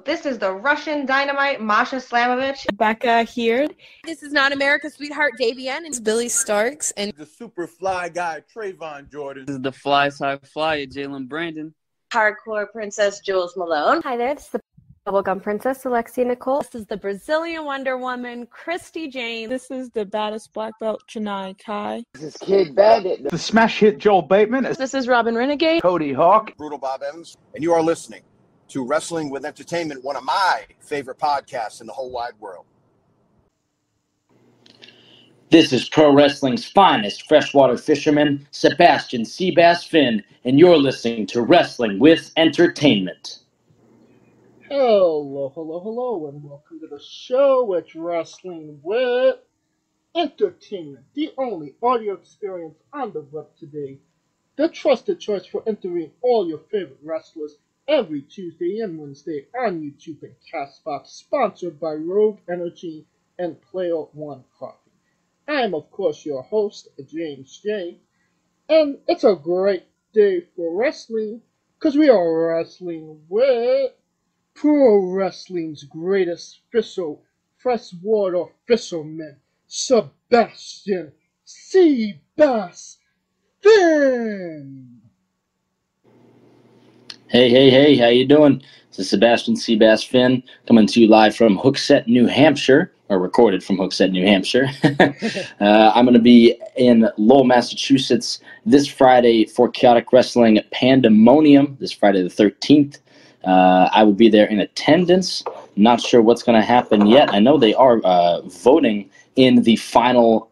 This is the Russian Dynamite, Masha Slamovich. Becca here. This is not America's Sweetheart, Davian. It's Billy Starks. And the super fly guy, Trayvon Jordan. This is the fly side flyer, Jalen Brandon. Hardcore Princess, Jules Malone. Hi there, this is the Bubblegum Princess, Alexia Nicole. This is the Brazilian Wonder Woman, Christy James. This is the baddest black belt, Chennai Kai. This is Kid Bandit. The smash hit, Joel Bateman. This is Robin Renegade. Cody Hawk. Brutal Bob Evans. And you are listening to Wrestling with Entertainment, one of my favorite podcasts in the whole wide world. This is pro wrestling's finest freshwater fisherman, Sebastian Seabass Finn, and you're listening to Wrestling with Entertainment. Hello, and welcome to the show. It's Wrestling with Entertainment, the only audio experience on the web today. The trusted choice for interviewing all your favorite wrestlers every Tuesday and Wednesday on YouTube and Castbox, sponsored by Rogue Energy and Player One Coffee. I am, of course, your host, James J. And it's a great day for wrestling, because we are wrestling with pro wrestling's greatest freshwater fisherman, Sebastian Seabass Finn. Hey, how you doing? This is Sebastian Seabass Finn, coming to you live from Hooksett, New Hampshire, or recorded from Hooksett, New Hampshire. I'm going to be in Lowell, Massachusetts this Friday for Chaotic Wrestling Pandemonium, this Friday the 13th. I will be there in attendance. Not sure what's going to happen yet. I know they are voting in the final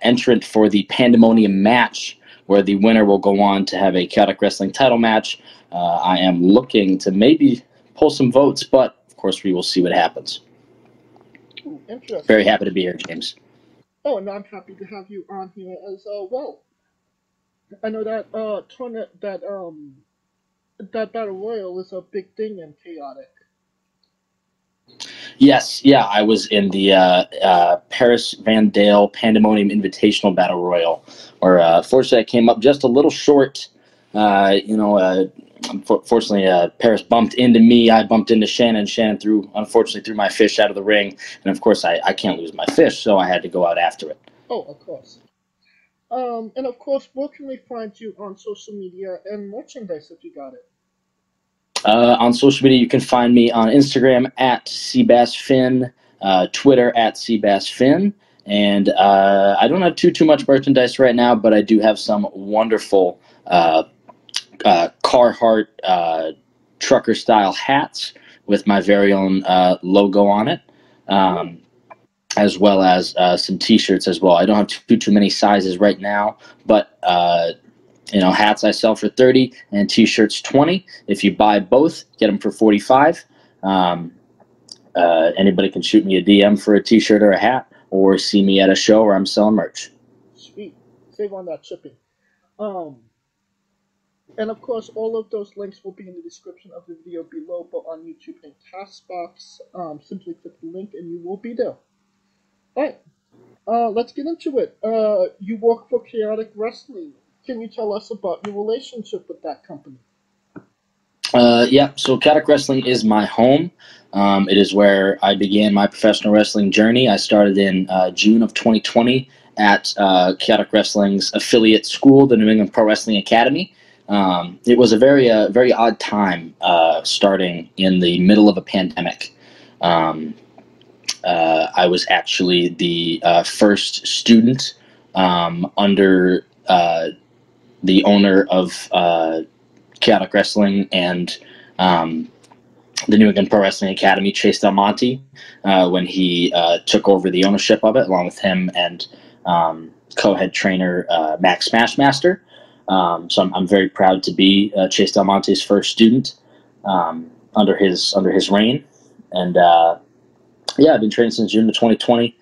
entrant for the Pandemonium match, where the winner will go on to have a Chaotic Wrestling title match. I am looking to maybe pull some votes, but of course we will see what happens. Ooh, interesting. Very happy to be here, James. Oh, and I'm happy to have you on here as well. I know that that Battle Royal is a big thing in Chaotic. Yes, yeah, I was in the Paris Van Dale Pandemonium Invitational Battle Royal, where fortunately I came up just a little short. Unfortunately, Paris bumped into me. I bumped into Shannon. Shannon unfortunately threw my fish out of the ring, and of course I can't lose my fish, so I had to go out after it. Oh, of course. And of course, where can we find you on social media and merchandise if you got it? On social media, you can find me on Instagram at SeabassFinn, Twitter at SeabassFinn, and I don't have too much merchandise right now, but I do have some wonderful Carhartt trucker-style hats with my very own logo on it, as well as some T-shirts as well. I don't have too many sizes right now, but hats I sell for $30 and T-shirts $20. If you buy both, get them for $45. Anybody can shoot me a DM for a T-shirt or a hat, or see me at a show where I'm selling merch. Sweet. Save on that shipping. And of course, all of those links will be in the description of the video below, but on YouTube and Castbox, simply click the link and you will be there. Alright, let's get into it. You work for Chaotic Wrestling. Can you tell us about your relationship with that company? Yeah, so Chaotic Wrestling is my home. It is where I began my professional wrestling journey. I started in June of 2020 at Chaotic Wrestling's affiliate school, the New England Pro Wrestling Academy. It was a very odd time starting in the middle of a pandemic. I was actually the first student under the owner of Chaotic Wrestling and the New England Pro Wrestling Academy, Chase Del Monte, when he took over the ownership of it, along with him and co-head trainer Max Smashmaster. So I'm very proud to be Chase Del Monte's first student under his reign, and yeah, I've been training since June of 2020.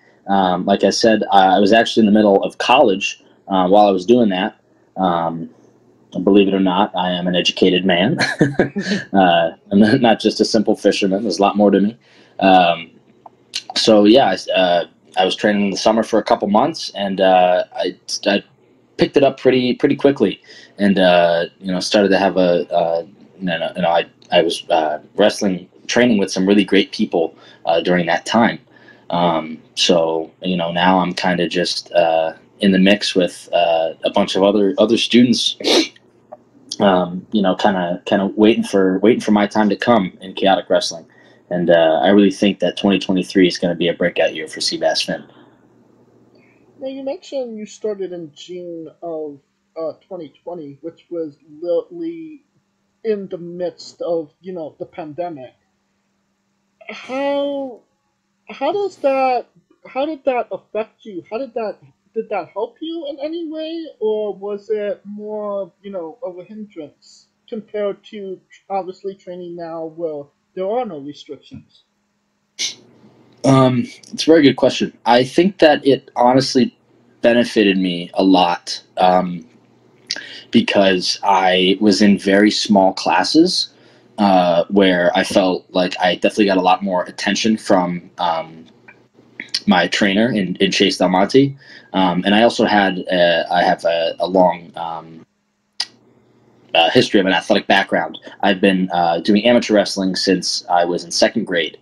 Like I said, I was actually in the middle of college while I was doing that. Believe it or not, I am an educated man. I'm not just a simple fisherman. There's a lot more to me. So yeah, I was training in the summer for a couple months, and I picked it up pretty quickly, and started to have I was wrestling training with some really great people during that time. So now I'm kind of just in the mix with a bunch of other students. Kind of waiting for my time to come in chaotic wrestling, and I really think that 2023 is going to be a breakout year for Seabass Finn. Now, you mentioned you started in June of 2020, which was literally in the midst of the pandemic. How does that how did that affect you? Did that help you in any way, or was it more of a hindrance compared to obviously training now where there are no restrictions? It's a very good question. I think that it honestly benefited me a lot because I was in very small classes where I felt like I definitely got a lot more attention from my trainer in Chase Del Monte. And I also have a long history of an athletic background. I've been doing amateur wrestling since I was in second grade.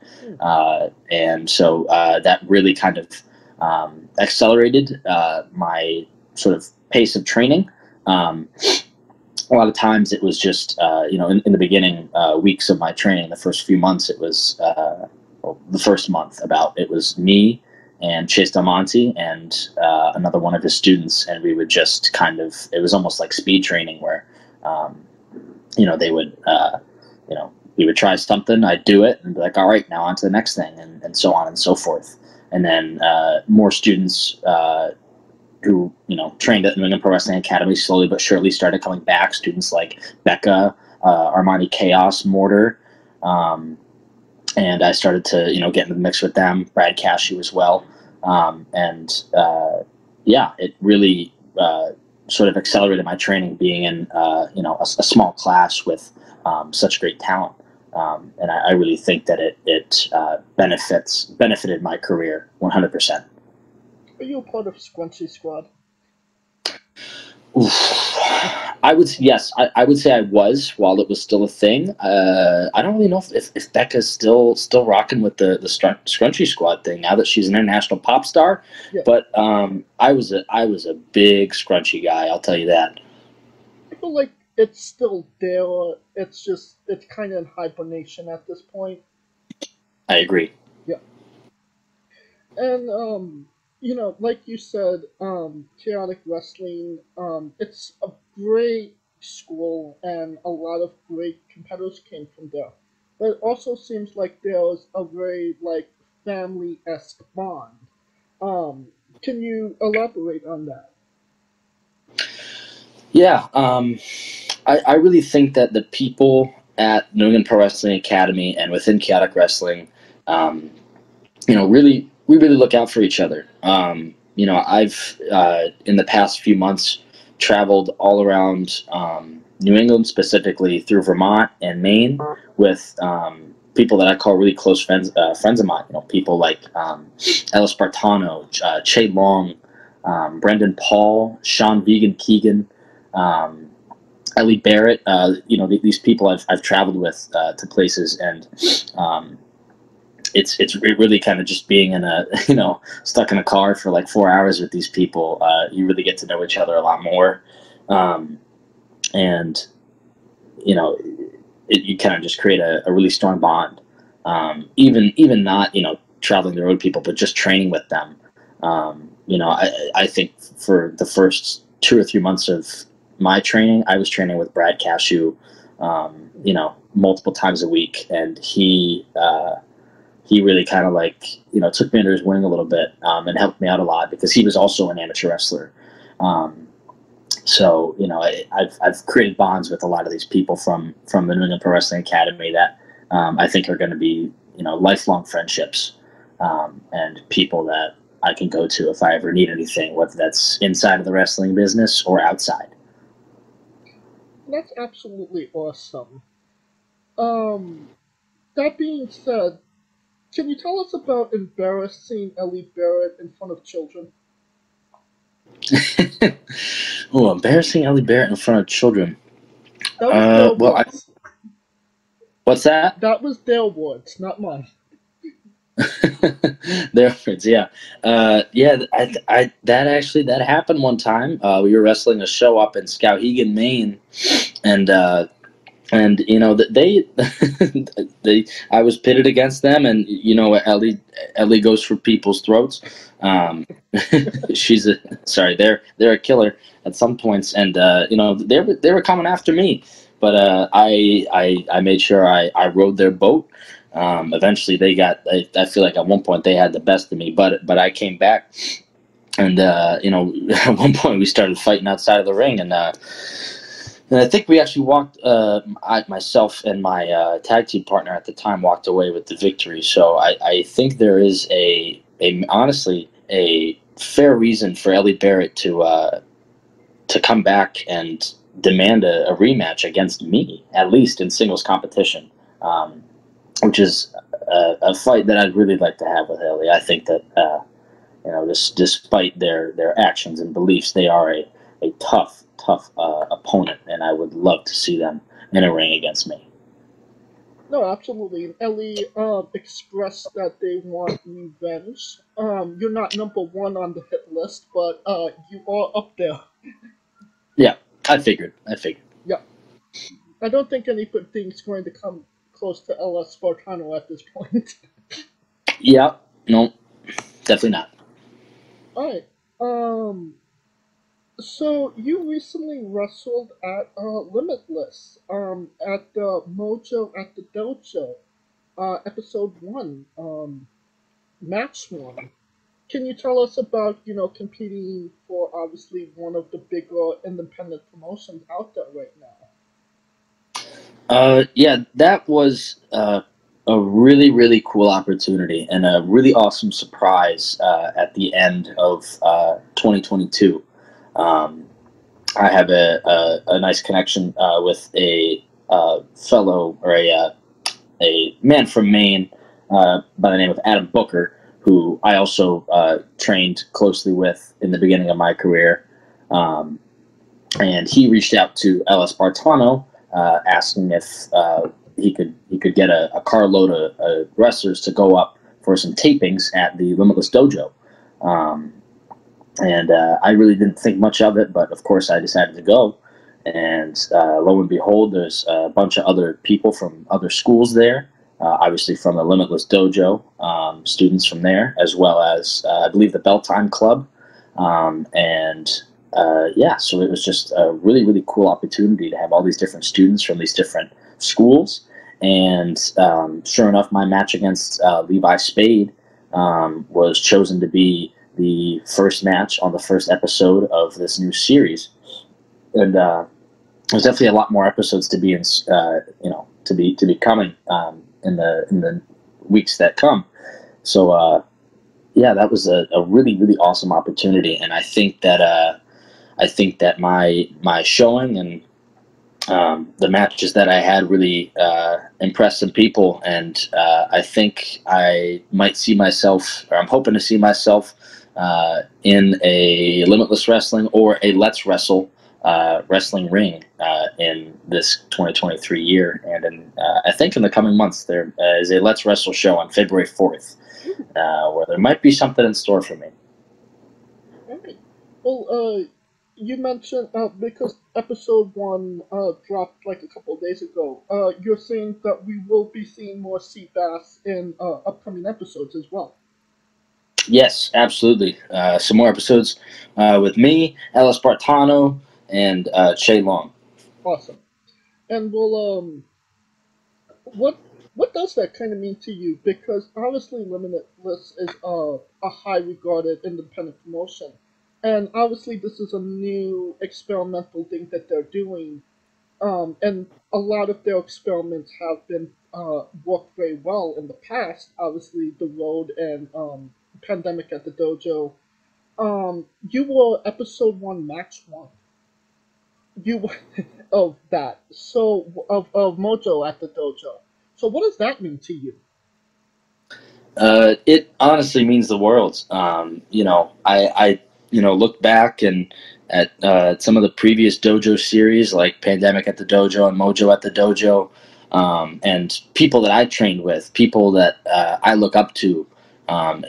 And so that really kind of accelerated my sort of pace of training. A lot of times it was just, in the beginning weeks of my training, the first few months, it was, the first month it was me and Chase Del Monte and another one of his students. And we would just it was almost like speed training where, they would, we would try something, I'd do it and be like, all right, now on to the next thing, and so on and so forth. And then more students who, trained at the New England Pro Wrestling Academy slowly but surely started coming back. Students like Becca, Armani Chaos, Mortar. And I started to, get in the mix with them, Brad Cashew as well. It really sort of accelerated my training being in, a small class with such great talent. And I really think that it benefited my career 100%. Are you a part of Scrunchy Squad? Oof. I would say I was while it was still a thing. I don't really know if Becca's still rocking with the Scrunchy Squad thing now that she's an international pop star. Yeah. But I was a big Scrunchy guy. I'll tell you that. I feel like it's still there. It's kind of in hibernation at this point. I agree. Yeah. And like you said, chaotic wrestling, it's a great school and a lot of great competitors came from there. But it also seems like there's a very family-esque bond. Can you elaborate on that? Yeah, I really think that the people at New England Pro Wrestling Academy and within chaotic wrestling, we really look out for each other. I've in the past few months traveled all around New England, specifically through Vermont and Maine, with people that I call really close friends of mine. People like Ellis Bartano, Che Long, Brendan Paul, Sean Vegan Keegan, Ellie Barrett. These people I've traveled with to places, and it's really kind of just being in stuck in a car for like 4 hours with these people. You really get to know each other a lot more, and you kind of just create a really strong bond. Even not traveling the road people, but just training with them. I think for the first 2 or 3 months of my training, I was training with Brad Cashew, multiple times a week, and he really kind of took me under his wing a little bit and helped me out a lot because he was also an amateur wrestler. So I've created bonds with a lot of these people from the New England Pro Wrestling Academy that I think are going to be lifelong friendships and people that I can go to if I ever need anything, whether that's inside of the wrestling business or outside. That's absolutely awesome. That being said, can you tell us about embarrassing Ellie Barrett in front of children? Oh, embarrassing Ellie Barrett in front of children. That was Well, What's that? That was their words, not mine. Their words, yeah. That happened one time. We were wrestling a show up in Skowhegan, Maine, and you know that they I was pitted against them, and you know Ellie goes for people's throats. They're a killer at some points, and you know they were coming after me, but I made sure I rode their boat. Eventually they got. I feel like at one point they had the best of me, but I came back, and you know at one point we started fighting outside of the ring, and I think we actually walked. Myself and my tag team partner at the time walked away with the victory. So I think there is honestly a fair reason for Ellie Barrett to come back and demand a rematch against me, at least in singles competition, which is a fight that I'd really like to have with Ellie. I think that you know, despite their actions and beliefs, they are a tough opponent, and I would love to see them in a ring against me. No, absolutely. And Ellie expressed that they want revenge. You're not number one on the hit list, but you are up there. Yeah, I figured. Yeah. I don't think anything's going to come close to LS Spartano at this point. Yeah, no, definitely not. Alright. So you recently wrestled at Limitless, at the Mojo at the Dojo, episode 1, match 1. Can you tell us about, you know, competing for obviously one of the bigger independent promotions out there right now? Yeah, that was a really cool opportunity and a really awesome surprise at the end of 2022. I have a nice connection with a fellow or a man from Maine by the name of Adam Booker, who I also trained closely with in the beginning of my career. And he reached out to LS Bartano, asking if he could get a carload of wrestlers to go up for some tapings at the Limitless Dojo. And I really didn't think much of it, but of course I decided to go. And lo and behold, there's a bunch of other people from other schools there, obviously from the Limitless Dojo, students from there, as well as I believe the Bell Time Club. Yeah, so it was just a really cool opportunity to have all these different students from these different schools. And sure enough, my match against Levi Spade was chosen to be the first match on the first episode of this new series. And there's definitely a lot more episodes to be in, you know, to be coming in the weeks that come. So yeah, that was a really awesome opportunity, and I think that my showing and the matches that I had really impressed some people, and I think I might see myself, or I'm hoping to see myself in a Limitless Wrestling or a Let's Wrestle wrestling ring in this 2023 year. And I think in the coming months there is a Let's Wrestle show on February 4th where there might be something in store for me. Alright. Well, you mentioned, because episode 1 dropped like a couple of days ago, you're saying that we will be seeing more Seabass in upcoming episodes as well. Yes, absolutely. Some more episodes with me, Ellis Bartano, and Shay Long. Awesome. And we'll, what does that kind of mean to you? Because obviously Limitless is a high regarded independent promotion. And obviously this is a new experimental thing that they're doing. And a lot of their experiments have been worked very well in the past. Obviously the Road and Pandemic at the Dojo. You were episode 1, match 1. You were of that. So of Mojo at the Dojo. So what does that mean to you? It honestly means the world. You know, I look back and at some of the previous Dojo series, like Pandemic at the Dojo and Mojo at the Dojo. and people that I trained with, people that I look up to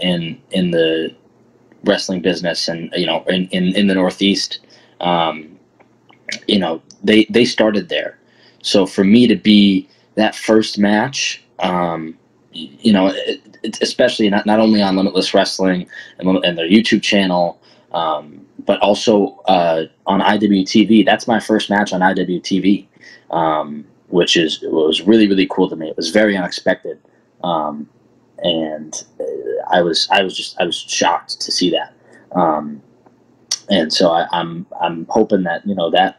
in the wrestling business, and in the Northeast, they started there. So for me to be that first match, especially not only on Limitless Wrestling and their YouTube channel, but also on IWTV. That's my first match on IWTV, which was really, really cool to me. It was very unexpected, and I was shocked to see that. And so I'm hoping that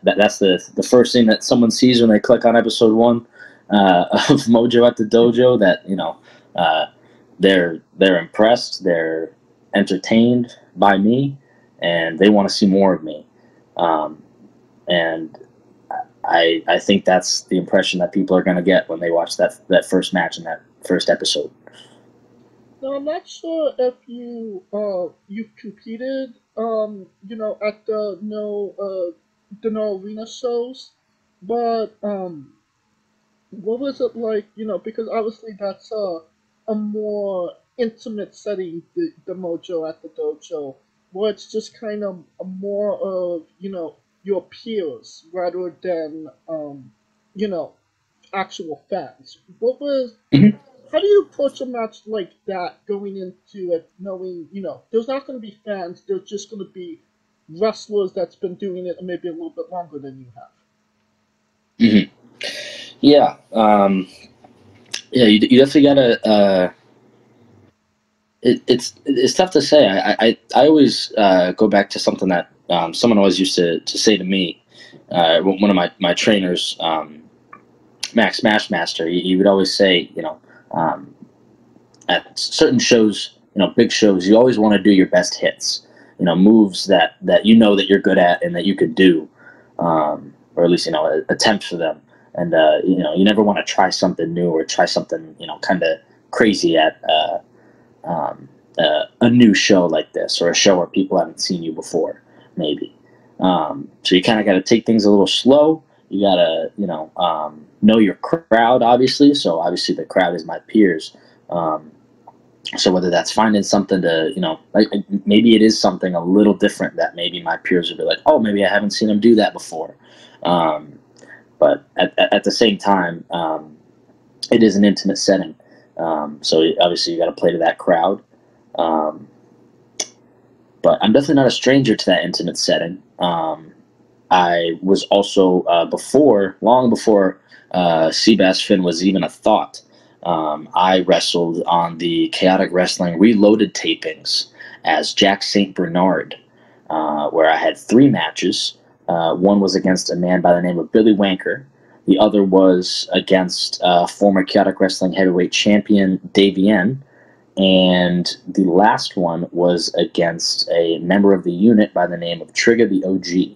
that's the first thing that someone sees when they click on episode 1 of Mojo at the Dojo. That they're impressed, they're entertained by me, and they want to see more of me. And I think that's the impression that people are going to get when they watch that first match in that first episode. Now, I'm not sure if you've competed, at the No Arena shows, but what was it like? Because obviously that's a more intimate setting, the Mojo at the Dojo, where it's just kind of more of your peers rather than actual fans. What was How do you approach a match like that, going into it knowing, there's not going to be fans, there's just going to be wrestlers that's been doing it maybe a little bit longer than you have? Mm-hmm. Yeah. You definitely gotta. It's tough to say. I always go back to something that someone always used to say to me. One of my trainers, Max Smashmaster, he would always say, at certain shows, big shows, you always want to do your best hits, moves that that you're good at and that you could do, or at least attempt for them. And you never want to try something new or try something kind of crazy at a new show like this, or a show where people haven't seen you before, maybe. So you kind of got to take things a little slow. You got to know your crowd, obviously. So obviously the crowd is my peers. So whether that's finding something to maybe it is something a little different that maybe my peers would be like, oh, maybe I haven't seen him do that before. But at the same time, it is an intimate setting. So obviously you got to play to that crowd. But I'm definitely not a stranger to that intimate setting. I was also, long before Seabass Finn was even a thought, I wrestled on the Chaotic Wrestling Reloaded tapings as Jack St. Bernard, where I had 3 matches. One was against a man by the name of Billy Wanker. The other was against former Chaotic Wrestling heavyweight champion Davian. And the last one was against a member of the unit by the name of Trigger the OG.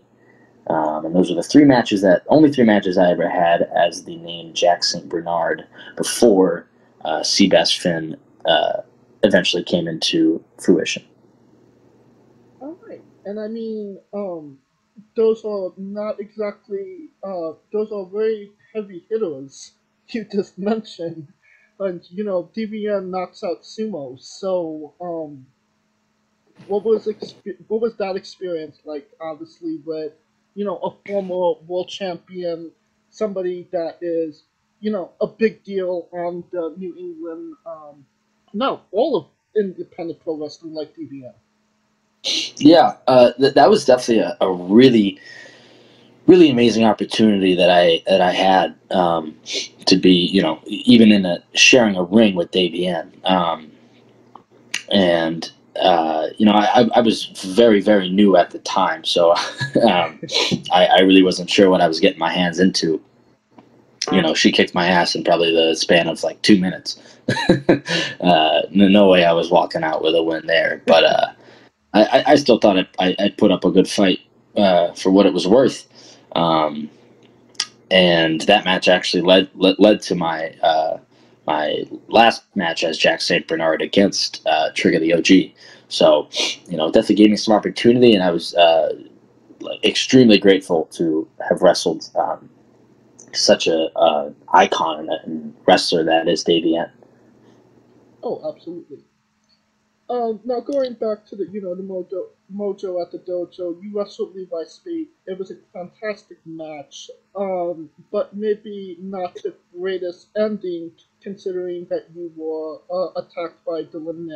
And those are the only three matches I ever had as the name Jack St. Bernard before Seabass Finn eventually came into fruition. All right. And I mean, those are not exactly, those are very heavy hitters you just mentioned. And, DVN knocks out sumo. So, what was that experience like, obviously, with, a former world champion, somebody that is, a big deal on the New England, all of independent pro wrestling like DVN? Yeah, that was definitely a really, really amazing opportunity that I had to be, even sharing a ring with Davian. And I was very, very new at the time, so I really wasn't sure what I was getting my hands into. She kicked my ass in probably the span of like 2 minutes. No way I was walking out with a win there, but I still thought I'd put up a good fight for what it was worth. And that match actually led to my last match as Jack St. Bernard against Trigger the OG. So, definitely gave me some opportunity, and I was extremely grateful to have wrestled such a icon and wrestler that is Davian. Oh, absolutely. Now going back to the the Mojo at the dojo, you wrestled Levi Spade. It was a fantastic match, but maybe not the greatest ending considering that you were attacked by Dylan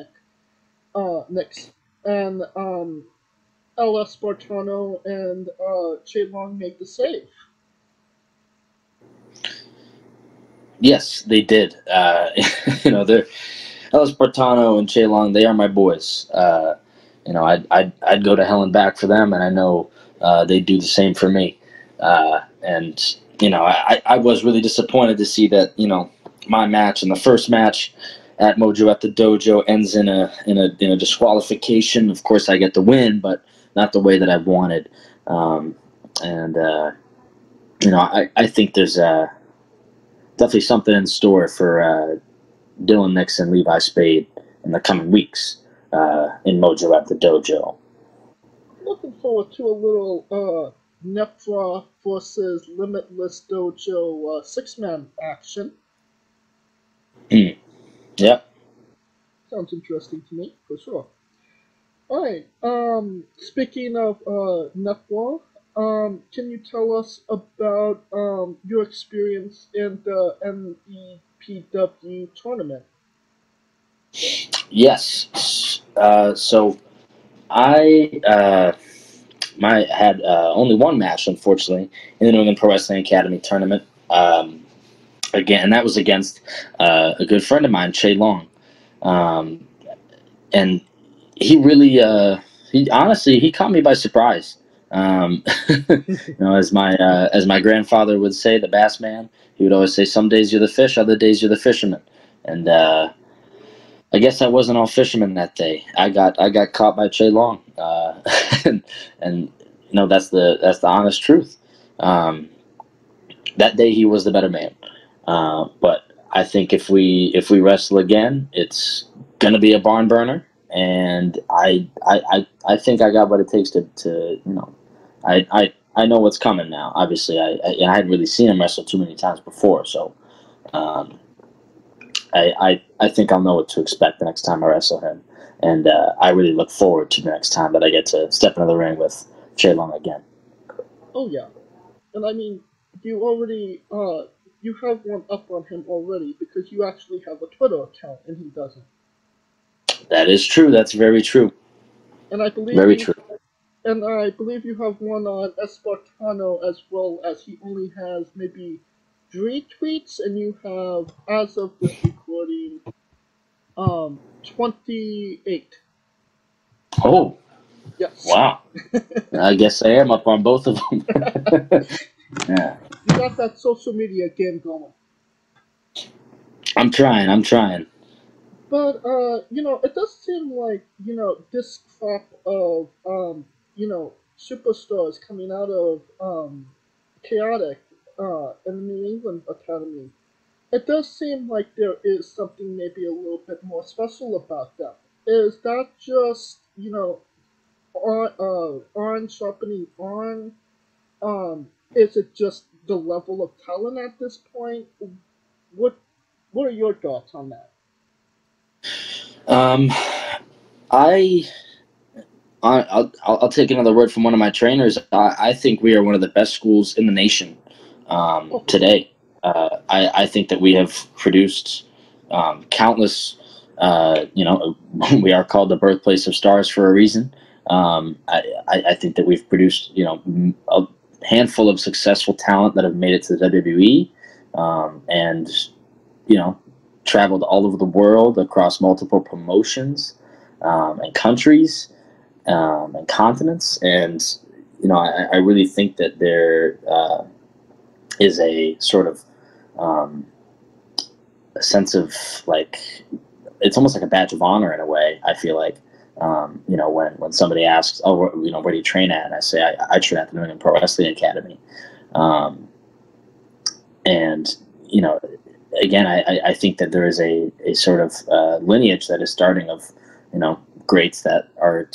Nix, and LS Spartano and Che Long made the save. Yes, they did. They're Ellis Bartano and Che Long. They are my boys. I'd go to hell and back for them, and I know they'd do the same for me. I was really disappointed to see that my match and the first match at Mojo at the Dojo ends in a disqualification. Of course, I get the win, but not the way that I wanted. I think there's definitely something in store for Dylan Nix and Levi Spade in the coming weeks in Mojo at the Dojo. Looking forward to a little Nefra versus Limitless Dojo six-man action. Yep. Sounds interesting to me, for sure. Alright, speaking of Nefra, can you tell us about your experience in the NEPW tournament? Yes. So I had only one match, unfortunately, in the New England Pro Wrestling Academy tournament. Again, and that was against a good friend of mine, Che Long. And he really, he caught me by surprise. As my grandfather would say, the bass man, he would always say, "Some days you're the fish, other days you're the fisherman." And I guess I wasn't all fisherman that day. I got caught by Che Long, and that's the honest truth. That day he was the better man. But I think if we wrestle again, it's gonna be a barn burner, and I think I got what it takes to I know what's coming now. Obviously, I hadn't really seen him wrestle too many times before, so I think I'll know what to expect the next time I wrestle him, and I really look forward to the next time that I get to step into the ring with Che Long again. Oh yeah, and I mean, you already you have one up on him already because you actually have a Twitter account and he doesn't. That is true. That's very true. And I believe very true. And I believe you have one on Espartano as well, as he only has maybe 3 tweets, and you have, as of this recording, 28. Oh. Yes. Wow. I guess I am up on both of them. Yeah. You got that social media game going. I'm trying. But, it does seem like, this crop of, superstars coming out of, Chaotic, in the New England Academy, it does seem like there is something maybe a little bit more special about them. Is that just, iron sharpening iron? Is it just the level of talent at this point? What are your thoughts on that? I'll take another word from one of my trainers. I think we are one of the best schools in the nation today. I think that we have produced countless. We are called the birthplace of stars for a reason. I think that we've produced a handful of successful talent that have made it to the WWE, and traveled all over the world across multiple promotions and countries and continents. And I really think that there is a sort of a sense of like, it's almost like a badge of honor in a way. I feel like when somebody asks, "Oh, where do you train at?" and I say I train at the New England Pro Wrestling Academy, and again, I think that there is a sort of lineage that is starting of greats that are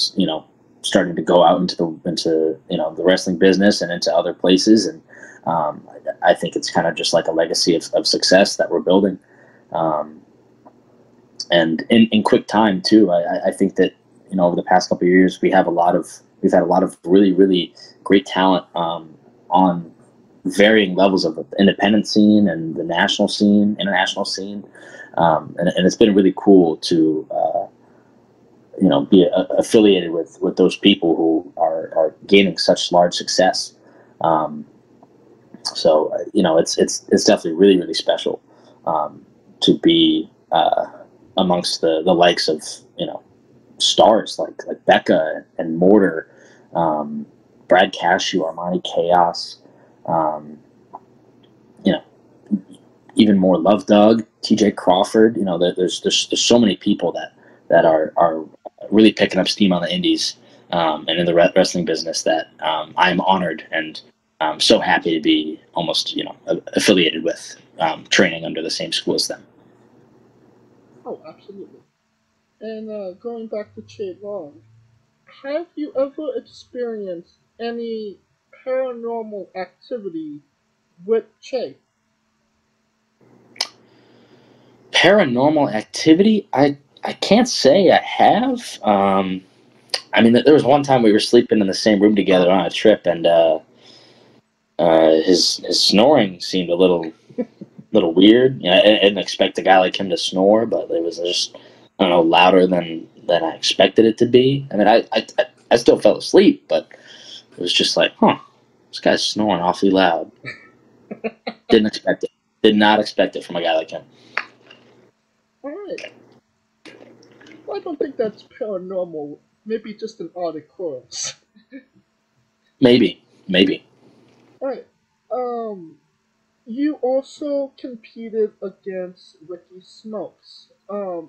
starting to go out into the wrestling business and into other places, and I think it's kind of just like a legacy of success that we're building. And in quick time too. I think that, over the past couple of years, we've had a lot of really, really great talent on varying levels of the independent scene and the national scene, international scene. And it's been really cool to, be affiliated with those people who are gaining such large success. So it's definitely really, really special to be amongst the likes of stars like Becca and Mortar, Brad Cashew, Armani Chaos, even more Love Doug, TJ Crawford. There's so many people that are really picking up steam on the indies and in the wrestling business that I'm honored and so happy to be almost affiliated with, training under the same school as them. Oh, absolutely. And going back to Che Long, have you ever experienced any paranormal activity with Che? Paranormal activity? I can't say I have. There was one time we were sleeping in the same room together on a trip, and his snoring seemed a little weird. I didn't expect a guy like him to snore, but it was just, I don't know, louder than I expected it to be. I still fell asleep, but it was just like, this guy's snoring awfully loud. Didn't expect it. Did not expect it from a guy like him. All right. Well, I don't think that's paranormal. Maybe just an odd occurrence. Maybe. All right. You also competed against Ricky Smokes,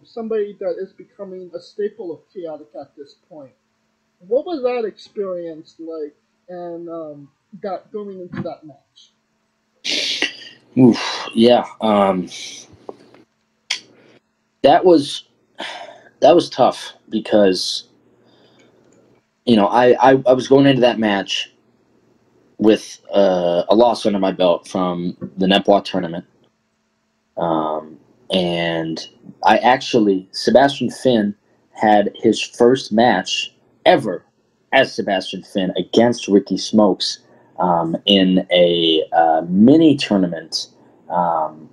somebody that is becoming a staple of Chaotic at this point. What was that experience like, and that going into that match? Oof, yeah. That was tough because I was going into that match with a loss under my belt from the Nepwa tournament, and Sebastian Finn had his first match ever as Sebastian Finn against Ricky Smokes in a mini tournament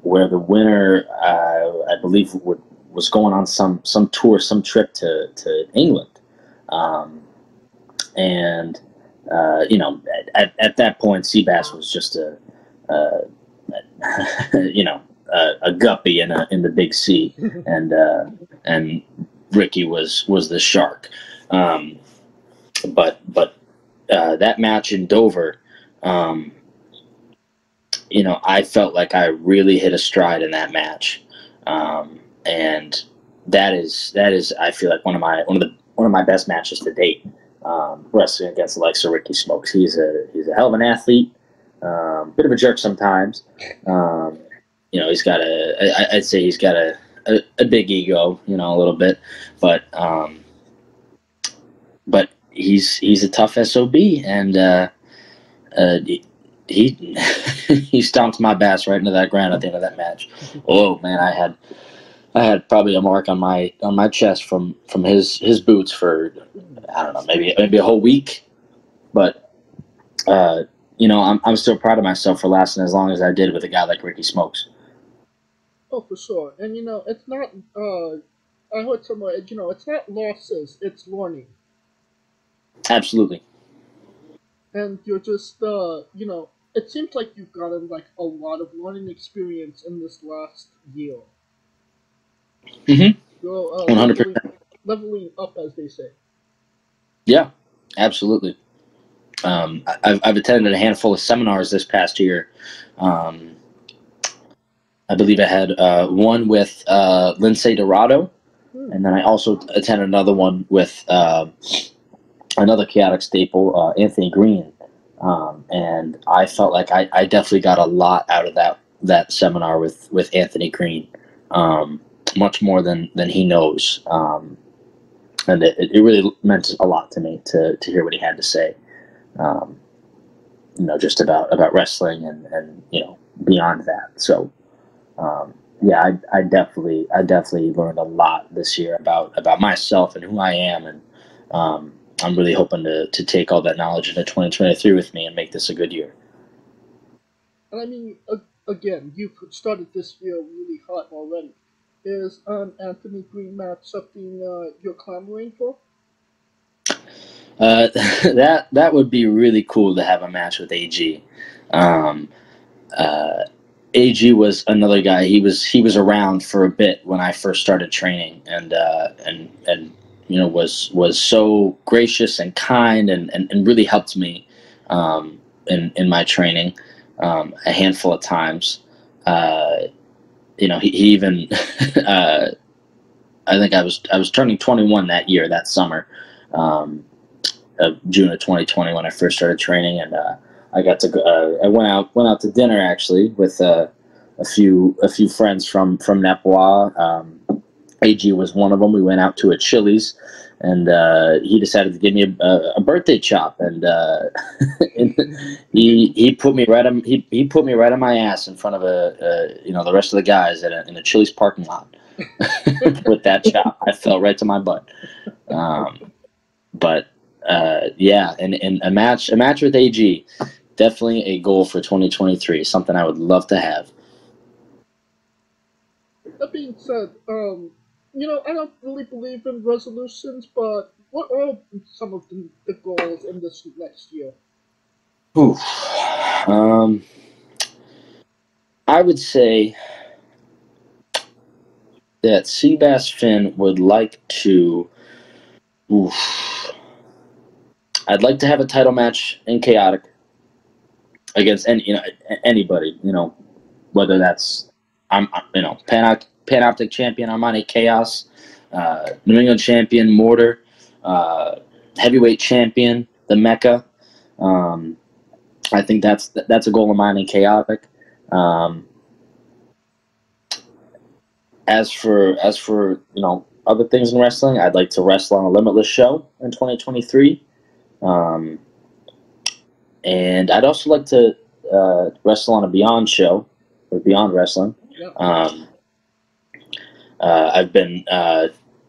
where the winner, I believe, was going on some tour, some trip to England, and at that point, Seabass was just a guppy in the big sea, and Ricky was the shark. But that match in Dover, I felt like I really hit a stride in that match, and that is I feel like one of my best matches to date. Wrestling against the likes of Ricky Smokes. He's a hell of an athlete, bit of a jerk sometimes. He's got I'd say he's got a big ego, a little bit, but he's a tough SOB, and he stomped my bass right into that ground at the end of that match. Oh man, I had probably a mark on my chest from his boots for, I don't know, maybe a whole week, but I'm still proud of myself for lasting as long as I did with a guy like Ricky Smokes. Oh, for sure. And it's not. I heard somewhere. It's not losses; it's learning. Absolutely. And you're just, it seems like you've gotten like a lot of learning experience in this last year. Mm-hmm. You're 100%. Leveling up, as they say. Yeah, absolutely. I've attended a handful of seminars this past year. I believe I had one with Lindsay Dorado, and then I also attended another one with another Chaotic staple, Anthony Green. And I felt like I definitely got a lot out of that seminar with Anthony Green, much more than he knows. And it really meant a lot to me to hear what he had to say. just about wrestling and beyond that. So yeah, I definitely learned a lot this year about myself and who I am, and I'm really hoping to take all that knowledge into 2023 with me and make this a good year. And I mean, again, you've started this year really hot already. Is Anthony Green match something you're clamoring for? That would be really cool to have a match with AG. AG was another guy. He was around for a bit when I first started training, and was so gracious and kind and really helped me in my training a handful of times. He even I think I was turning 21 that summer. Of June of 2020 when I first started training, and I got to go, I went out to dinner actually with a few friends from Nepois. AG was one of them. We went out to a Chili's, and he decided to give me a birthday chop, and he put me right on my ass in front of the rest of the guys in a Chili's parking lot with that chop. I fell right to my butt. But yeah, and a match with AG, definitely a goal for 2023. Something I would love to have. That being said, I don't really believe in resolutions, but what are some of the goals in this next year? Ooh. I would say that Seabass Finn would like to. I'd like to have a title match in Chaotic against anybody. Whether that's Panoptic champion Armani Chaos, New England champion Mortar, heavyweight champion the Mecca. I think that's a goal of mine in Chaotic. As for other things in wrestling, I'd like to wrestle on a Limitless show in 2023. And I'd also like to wrestle on a Beyond show, or Beyond Wrestling. I've been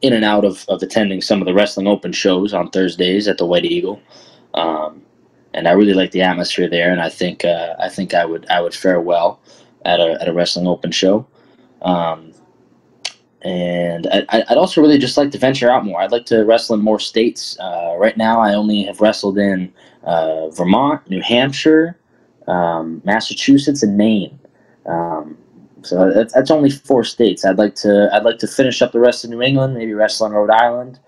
in and out of attending some of the Wrestling Open shows on Thursdays at the White Eagle, and I really like the atmosphere there. And I think I would fare well at a Wrestling Open show. And I'd also really just like to venture out more. I'd like to wrestle in more states. Right now, I only have wrestled in Vermont, New Hampshire, Massachusetts, and Maine. So that's only 4 states. I'd like to finish up the rest of New England. Maybe wrestle in Rhode Island,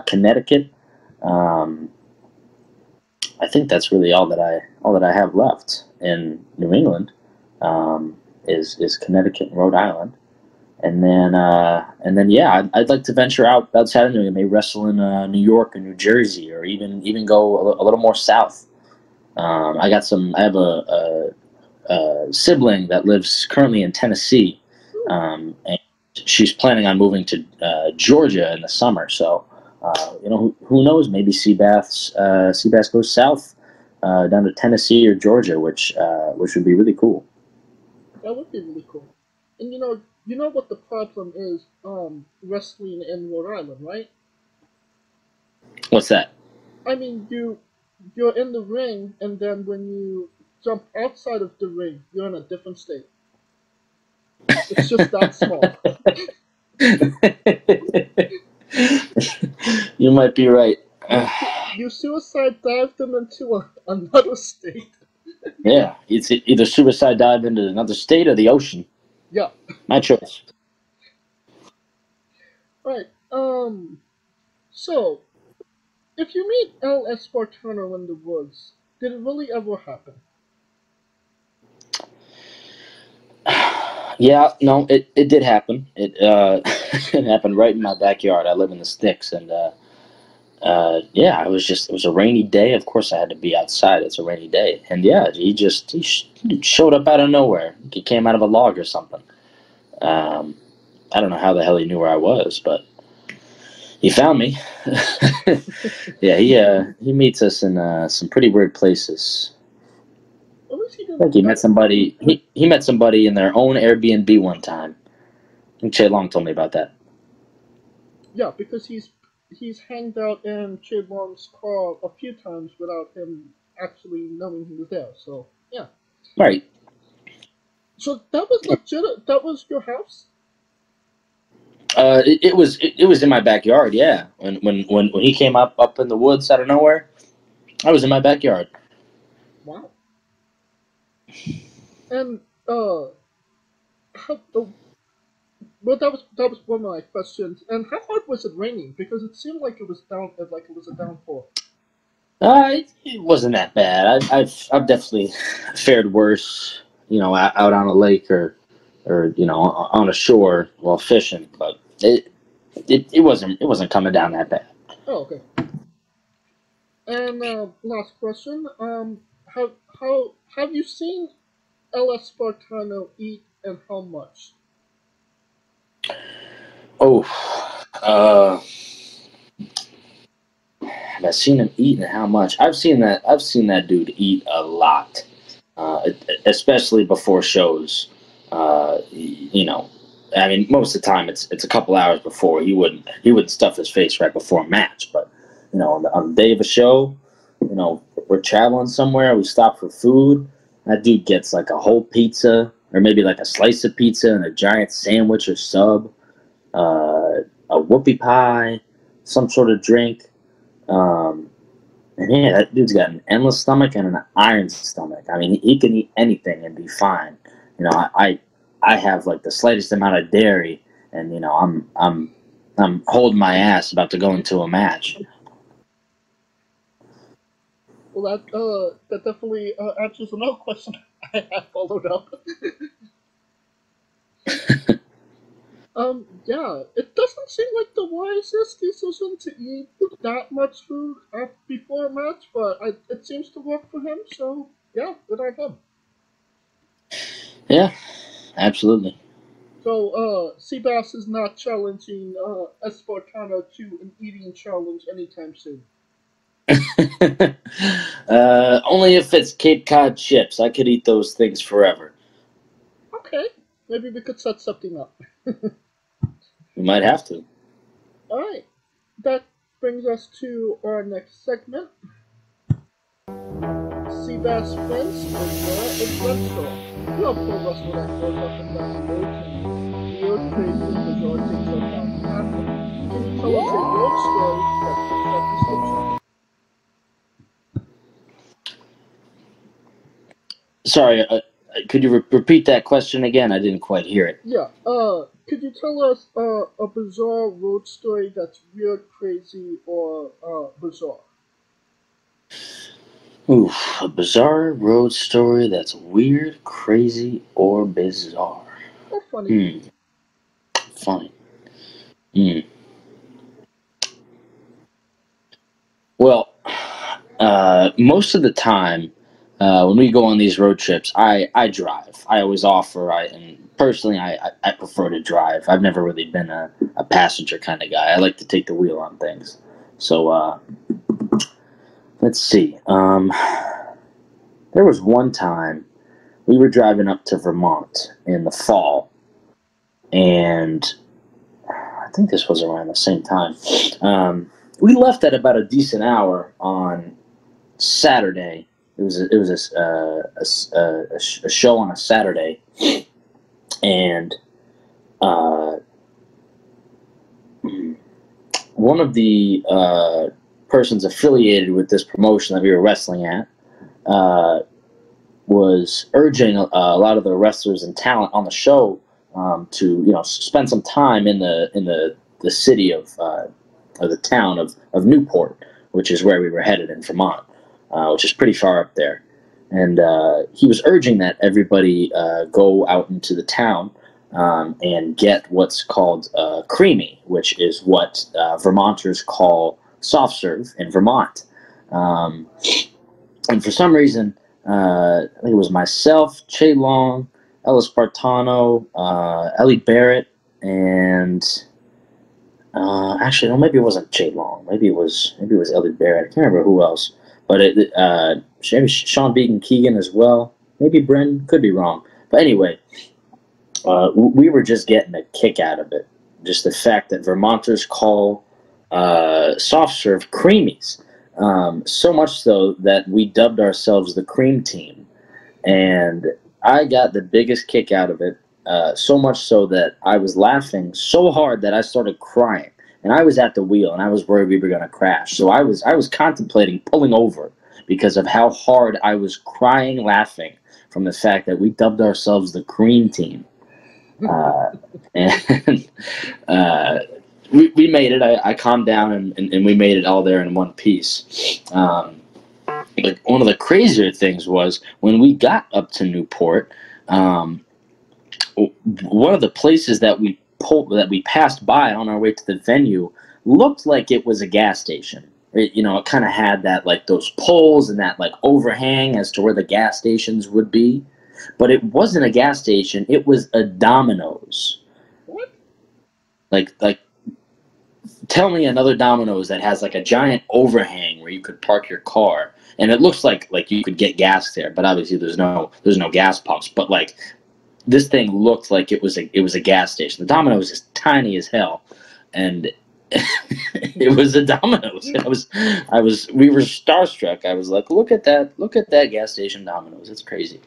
Connecticut. I think that's really all that I have left in New England. Is Connecticut and Rhode Island. And then yeah, I'd like to venture outside of New England, maybe wrestle in New York or New Jersey, or even go a little more south. I have a sibling that lives currently in Tennessee, and she's planning on moving to Georgia in the summer. So who knows? Maybe Seabass goes south down to Tennessee or Georgia, which would be really cool. That would be really cool. And you know what the problem is wrestling in Rhode Island, right? What's that? I mean, you're in the ring, and then when you jump outside of the ring, you're in a different state. It's just that small. You might be right. You suicide dived them into another state. Yeah, it's either suicide dive into another state or the ocean. Yeah. My choice. Right. So, if you meet L. Espartano in the woods, did it really ever happen? Yeah, no, it did happen. It it happened right in my backyard. I live in the sticks, and yeah, it was a rainy day. Of course, I had to be outside. It's a rainy day, and yeah, he showed up out of nowhere. He came out of a log or something. I don't know how the hell he knew where I was, but he found me. Yeah, he meets us in some pretty weird places. didn't. I think he met somebody. He met somebody in their own Airbnb one time. I think Che Long told me about that. Yeah, because he's hanged out in Che Long's car a few times without him actually knowing he was there. So yeah. Right. So that was legit. That was your house. It was in my backyard. Yeah. When he came up in the woods out of nowhere, I was in my backyard. Wow. And how, well, that was one of my questions. And how hard was it raining? Because it seemed like it was a downpour. It wasn't that bad. I've definitely fared worse, out on a lake or on a shore while fishing. But it wasn't coming down that bad. Oh, okay. And last question. How have you seen LS Spartano eat and how much? Oh, have I seen him eat and how much? I've seen that dude eat a lot, especially before shows. I mean, most of the time it's a couple hours before. He wouldn't stuff his face right before a match, but on the day of a show, we're traveling somewhere, we stop for food. That dude gets like a whole pizza, or maybe like a slice of pizza and a giant sandwich or sub, a whoopie pie, some sort of drink. And yeah, that dude's got an endless stomach and an iron stomach. I mean, he can eat anything and be fine. I have like the slightest amount of dairy, and I'm holding my ass about to go into a match. Well, that definitely answers another question I have followed up. Yeah, it doesn't seem like the wisest decision to eat that much food before a match, but it seems to work for him, so yeah, good on him. Yeah, absolutely. So, Seabass is not challenging Espartano to an eating challenge anytime soon. Only if it's Cape Cod chips. I could eat those things forever. Okay, maybe we could set something up. We might have to. Alright, that brings us to our next segment. Seabass Finn's Freshwater and Drugstore. We are pro wrestler that goes up and down the road and weird, crazy, and bizarre things are bound to happen. Can you tell us a road story that fits that description? Sorry, could you repeat that question again? I didn't quite hear it. Yeah, could you tell us a bizarre road story that's weird, crazy, or bizarre? Ooh, a bizarre road story that's weird, crazy, or bizarre. Or funny. Funny. Well, most of the time, when we go on these road trips, I drive. I always offer, and personally, I prefer to drive. I've never really been a passenger kind of guy. I like to take the wheel on things. So, let's see. There was one time we were driving up to Vermont in the fall, and I think this was around the same time. We left at about a decent hour on Saturday. It was a show on a Saturday, and one of the persons affiliated with this promotion that we were wrestling at was urging a lot of the wrestlers and talent on the show to spend some time in the city of or the town of Newport, which is where we were headed in Vermont, which is pretty far up there. And he was urging that everybody go out into the town and get what's called creamy, which is what Vermonters call soft serve in Vermont. And for some reason, I think it was myself, Che Long, Ellie Spartano, Ellie Barrett, and actually, no, maybe it wasn't Che Long. Maybe it was Ellie Barrett. I can't remember who else. But maybe Sean Beacon Keegan as well. Maybe Bren could be wrong. But anyway, we were just getting a kick out of it. Just the fact that Vermonters call soft serve creamies. So much so that we dubbed ourselves the Cream Team. And I got the biggest kick out of it. So much so that I was laughing so hard that I started crying. And I was at the wheel, and I was worried we were going to crash. So I was contemplating pulling over because of how hard I was crying laughing from the fact that we dubbed ourselves the Cream Team. And we made it. I calmed down, and we made it all there in one piece. But one of the crazier things was when we got up to Newport, one of the places that we passed by on our way to the venue looked like it was a gas station. It kind of had that, like, those poles and that, like, overhang as to where the gas stations would be. But it wasn't a gas station. It was a Domino's. What? Like, tell me another Domino's that has, like, a giant overhang where you could park your car. And it looks like you could get gas there, but obviously there's no gas pumps. But, like, this thing looked like it was a gas station. The Domino's is tiny as hell, and it was a Domino's. We were starstruck. I was like, look at that gas station Domino's. It's crazy.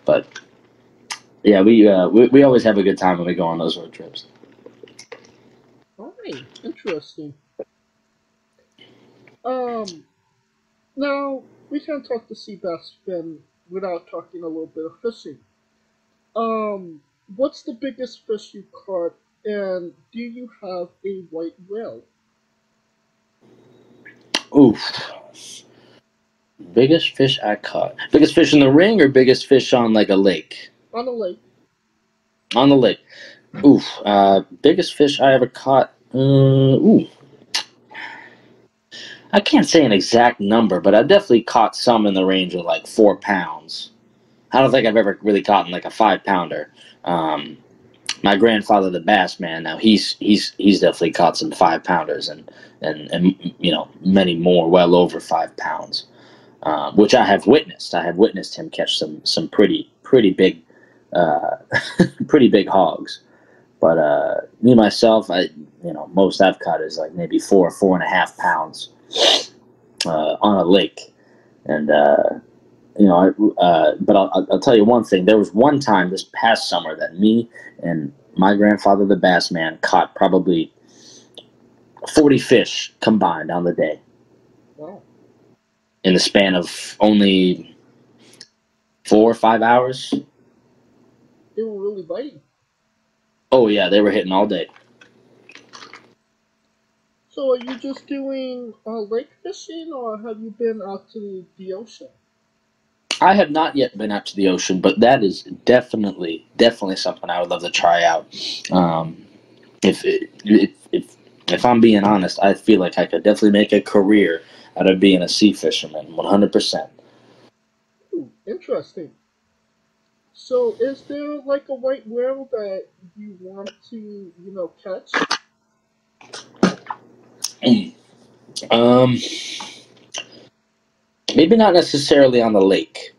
But yeah, we always have a good time when we go on those road trips. All right, interesting. Now we can't talk to Seabass Finn without talking a little bit of fishing. What's the biggest fish you caught, and do you have a white whale? Oof. Biggest fish I caught. Biggest fish in the ring or biggest fish on, like, a lake? On a lake. On the lake. Oof. Biggest fish I ever caught. I can't say an exact number, but I definitely caught some in the range of, like, 4 pounds. I don't think I've ever really caught, like, a 5-pounder. My grandfather, the bass man, now he's definitely caught some 5-pounders and many more, well over 5 pounds, which I have witnessed. I have witnessed him catch some pretty big pretty big hogs. But me myself, most I've caught is like maybe 4.5 pounds on a lake, and but I'll tell you one thing. There was one time this past summer that me and my grandfather, the bass man, caught probably 40 fish combined on the day. Wow. In the span of only 4 or 5 hours. They were really biting. Oh, yeah, they were hitting all day. So are you just doing lake fishing, or have you been out to the ocean? I have not yet been out to the ocean, but that is definitely something I would love to try out. If I'm being honest, I feel like I could definitely make a career out of being a sea fisherman, 100%. Ooh, interesting. So is there like a white whale that you want to, catch? Maybe not necessarily on the lake.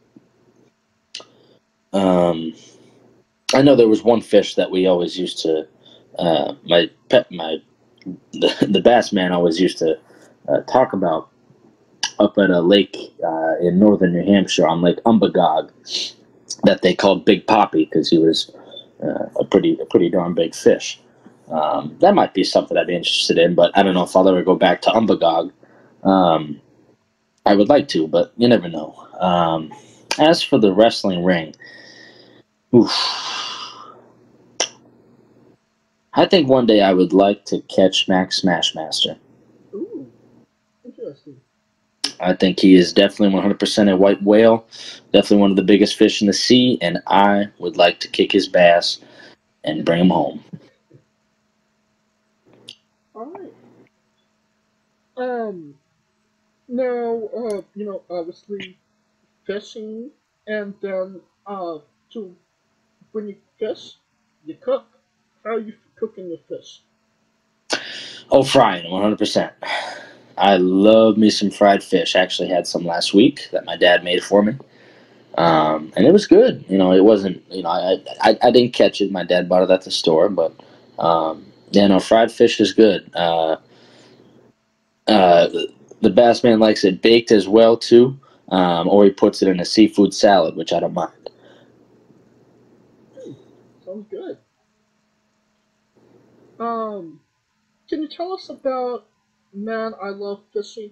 I know there was one fish that we always used to, the bass man always used to talk about up at a lake in northern New Hampshire on Lake Umbagog that they called Big Poppy because he was a pretty darn big fish. That might be something I'd be interested in, but I don't know if I'll ever go back to Umbagog. I would like to, but you never know. As for the wrestling ring, I think one day I would like to catch Max Smashmaster. Ooh, interesting. I think he is definitely 100% a white whale, definitely one of the biggest fish in the sea, and I would like to kick his bass and bring him home. All right. Now, obviously fishing, and then when you fish, you cook. How are you cooking your fish? Oh, frying, 100%. I love me some fried fish. I actually had some last week that my dad made for me. And it was good. It wasn't. I didn't catch it. My dad bought it at the store, but fried fish is good. The Bass Man likes it baked as well too, or he puts it in a seafood salad, which I don't mind. Sounds good. Can you tell us about Man I Love Fishing?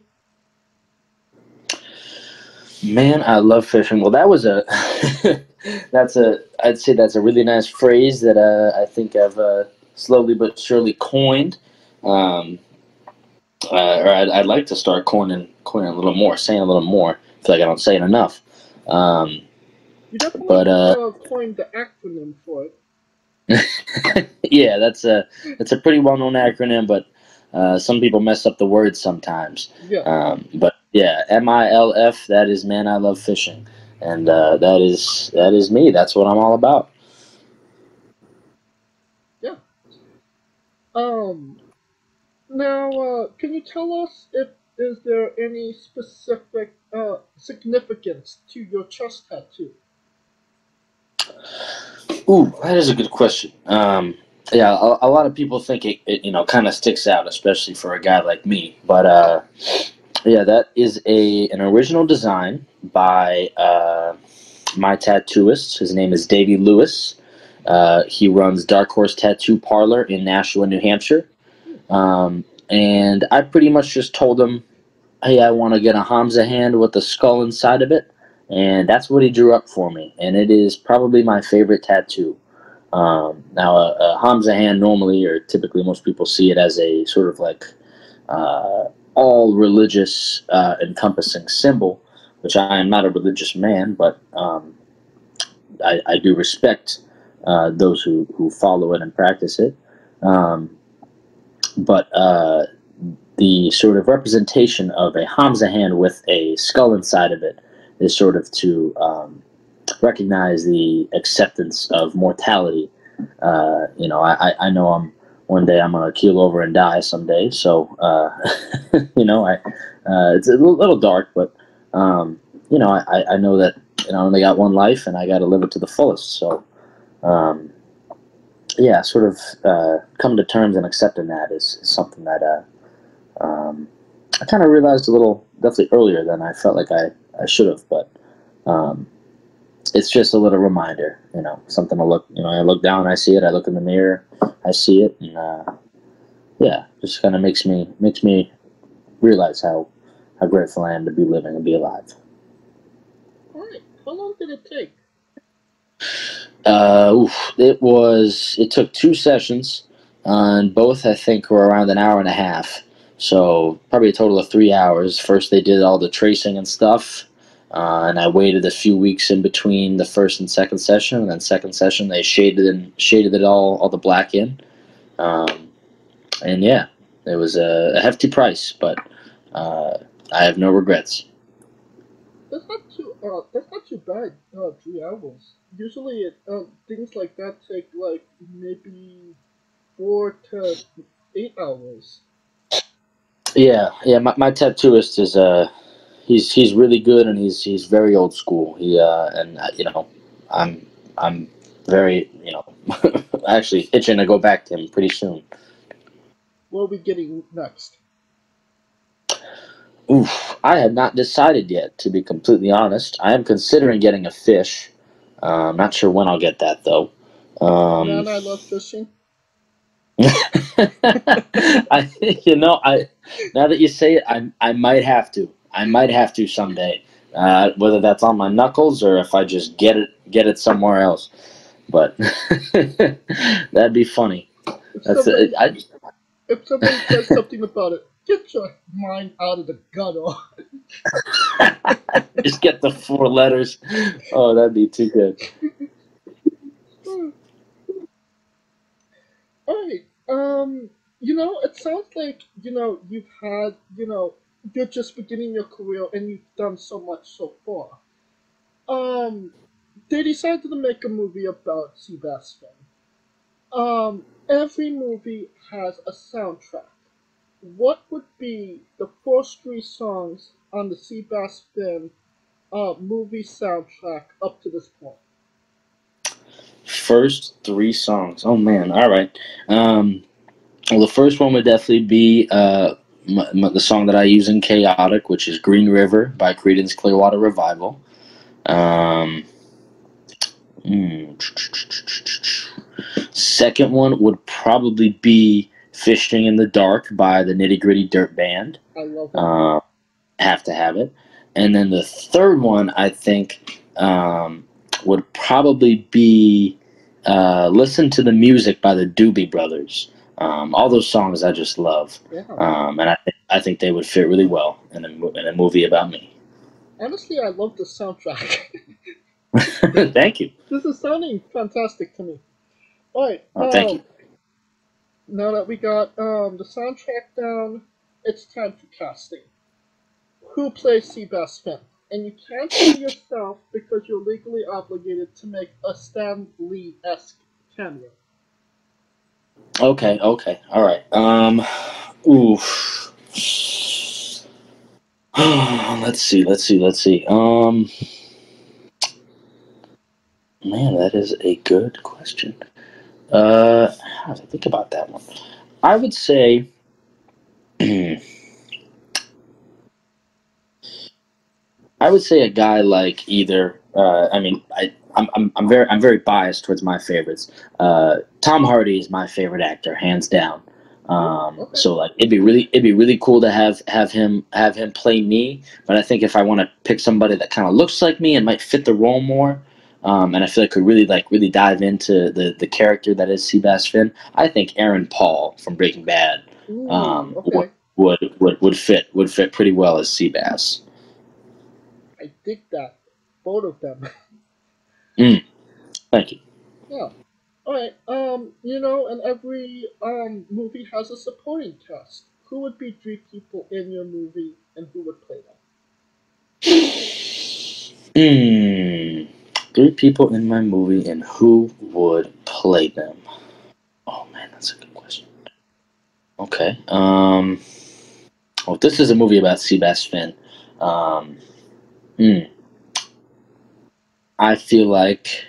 Man, I love fishing. Well, that was I'd say that's a really nice phrase that I think I've slowly but surely coined. Um, or I'd like to start coining a little more, saying a little more. I feel like I don't say it enough. Um, You definitely but coined the acronym for it. yeah, that's a pretty well known acronym, but some people mess up the words sometimes. Yeah. But yeah, MILF. That is Man I Love Fishing, and that is me. That's what I'm all about. Yeah. Now, can you tell us if is there any specific significance to your chest tattoo? Ooh, that is a good question. Yeah, a lot of people think it kind of sticks out, especially for a guy like me. But yeah, that is an original design by my tattooist. His name is Davey Lewis. He runs Dark Horse Tattoo Parlor in Nashua, New Hampshire. And I pretty much just told him, hey, I want to get a Hamza hand with the skull inside of it. And that's what he drew up for me. And it is probably my favorite tattoo. Now, a Hamza hand normally, or typically most people see it as a sort of like all religious encompassing symbol, which I am not a religious man, but I do respect those who follow it and practice it. But the sort of representation of a Hamza hand with a skull inside of it is sort of to recognize the acceptance of mortality. I know one day I'm gonna keel over and die someday. So it's a little dark, but I know that I only got one life and I got to live it to the fullest. So yeah, sort of come to terms and accepting that is something that I kind of realized a little definitely earlier than I felt like I should have, but it's just a little reminder, something to look. I look down, I see it. I look in the mirror, I see it, and yeah, just kind of makes me realize how grateful I am to be living and be alive. All right. How long did it take? It took 2 sessions, and both I think were around an hour and a half. So probably a total of 3 hours. First they did all the tracing and stuff, and I waited a few weeks in between the first and second session. And then second session they shaded it all the black in, and yeah, it was a hefty price, but I have no regrets. That's not too bad. 3 hours. Usually, things like that take like maybe 4 to 8 hours. Yeah. My tattooist is he's really good, and he's very old school. I'm very actually itching to go back to him pretty soon. What are we getting next? Oof, I have not decided yet, to be completely honest. I am considering getting a fish. I'm not sure when I'll get that though. Man, I love fishing. I now that you say it, I might have to. I might have to someday. Whether that's on my knuckles or if I just get it somewhere else. But that'd be funny. If somebody says something about it, get your mind out of the gutter. Just get the 4 letters. Oh, that'd be too good. Alright, it sounds like, you've had, you're just beginning your career and you've done so much so far. They decided to make a movie about Seabass Finn. Every movie has a soundtrack. What would be the first 3 songs on the Seabass Finn movie soundtrack up to this point? First 3 songs. Oh man. All right. Well, the first one would definitely be the song that I use in Chaotic, which is Green River by Creedence Clearwater Revival. Second one would probably be Fishing in the Dark by the Nitty Gritty Dirt Band. I love it. Have to have it. And then the third one, I think, would probably be Listen to the Music by the Doobie Brothers. All those songs I just love. Yeah. And I think they would fit really well in a movie about me. Honestly, I love the soundtrack. Thank you. This is sounding fantastic to me. Alright, Thank you. now that we got the soundtrack down, it's time for casting. Who plays Seabass Finn? And you can't say yourself because you're legally obligated to make a Stan Lee-esque cameo. Okay, all right. Oof. Let's see. Man, that is a good question. How to think about that one? I would say, a guy like either. I'm very biased towards my favorites. Tom Hardy is my favorite actor, hands down. So like it'd be really cool to have him play me. But I think if I want to pick somebody that kind of looks like me and might fit the role more, and I feel like could really dive into the character that is Seabass Finn, I think Aaron Paul from Breaking Bad would fit pretty well as Seabass. I dig that. Both of them. Thank you. Yeah. Alright, and every movie has a supporting cast. Who would be 3 people in your movie and who would play them? 3 people in my movie and who would play them? Oh man, that's a good question. Okay. Well, this is a movie about Seabass Finn. I feel like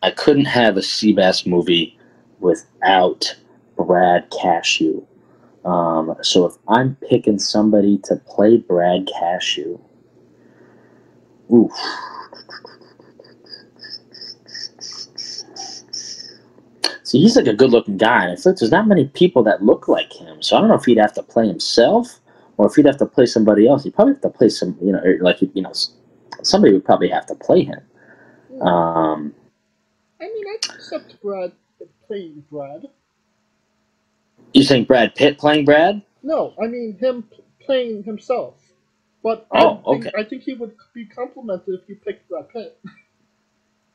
I couldn't have a Seabass movie without Brad Cashew. So if I'm picking somebody to play Brad Cashew, oof. See, he's like a good-looking guy, and I feel like there's not many people that look like him. So I don't know if he'd have to play himself or if he'd have to play somebody else. He'd probably have to play somebody would probably have to play him. I mean, I accept Brad playing Brad. You saying Brad Pitt playing Brad? No, I mean him playing himself. But I think he would be complimented if you picked Brad Pitt.